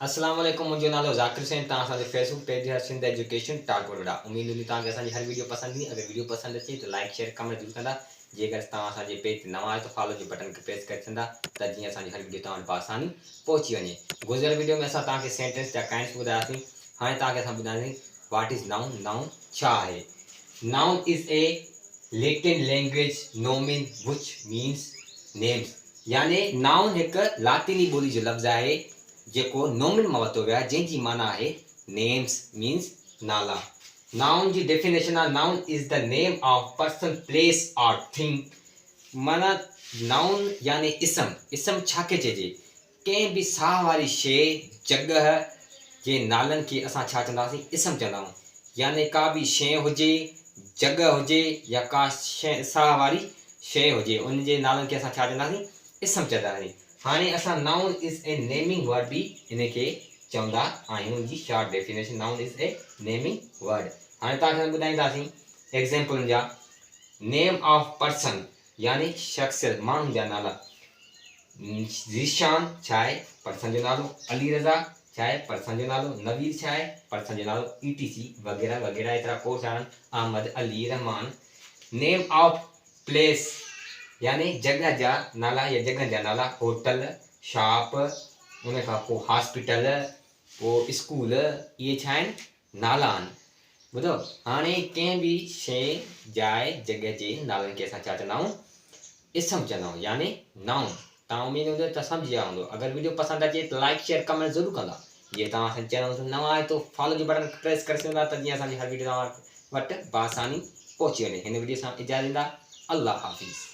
अस्सलाम वालेकुम, मुंहिंजो नालो ज़ाकिर हुसैन। तव्हां असांजे फेसबुक पेज आहे सिंध एजुकेशन टाट वडोदरा। उमीद हूंदी तव्हांखे असांजी हर वीडियो पसंदि ईंदी। अगरि वीडियो पसंदि अचे त लाइक शेयर कमेंट ज़रूरु कंदा। जेकर तव्हां असांजे पेज ते नवां आहियो त फॉलो जो बटन खे प्रेस करे छॾंदा त जीअं असांजी हर वीडियो तव्हां वटि आसानी पहुची वञे। गुज़िरियल वीडियो में असां तव्हांखे सेंटेंस जा काइंट्स ॿुधायासीं। हाणे तव्हांखे असां ॿुधाईंदासीं व्हाट इज़ नाउन। नाउन छा आहे? Noun is A Latin language नोमिन which means names. यानी नाउन हिकु लातीनी ॿोली जो लफ़्ज़ आहे जेको नोमिन मां वरितो वियो आहे, जंहिंजी माना आहे नेम्स मीन्स नाला। नाउन जी डेफिनेशन आहे noun is the name of person place और थिंग। माना नाउन यानी इसम। इसम छा खे चइजे? कंहिं बि साह वारी शइ जॻह जे नालनि खे असां छा चवंदासीं? इसम चवंदा आहियूं। यानी का बि शइ हुजे, जॻह हुजे या का शइ साह वारी शइ हुजे, उन जे नालनि खे असां छा चवंदासीं? इसम चवंदासीं। हाणे असां noun is a naming word बि इन खे चवंदा आहियूं। जी short definition noun is a naming word. हाणे तव्हांखे ॿुधाईंदासीं एग्ज़ाम्पल जा। नेम ऑफ पर्सन यानी शख़्सियत, माण्हुनि जा नाला। ज़ीशान छा आहे? पर्सन जो नालो। अली रज़ा छा आहे? पर्सन जो नालो। नवीर छा आहे? पर्सन जो नालो। ETC वग़ैरह वग़ैरह एतिरा कोर्स आहिनि। अहमद, अली, रहमान। नेम ऑफ प्लेस यानी जॻह जा नाला या जॻह जा नाला। होटल, शॉप, उन खां पोइ हॉस्पिटल, पोइ स्कूल, इहे छा आहिनि? नाला आहिनि। ॿुधो, हाणे कंहिं बि शइ जाइ जॻह जे नालनि खे असां छा चवंदा आहियूं? इसम चवंदा आहियूं यानी नाउन। तव्हां उमेद हूंदो त सम्झी विया हूंदो। अगरि वीडियो पसंदि अचे त लाइक शेयर कमेंट ज़रूरु कंदा। जीअं तव्हां असांजे चैनल ते नवां आहे त फॉलो जो बटन प्रेस करे छॾींदा त जीअं असांजी हर वीडियो तव्हां वटि बआसानी पहुची वञे। हिन वीडियो सां इजाज़त ॾींदा। अल्लाह हाफ़िज़।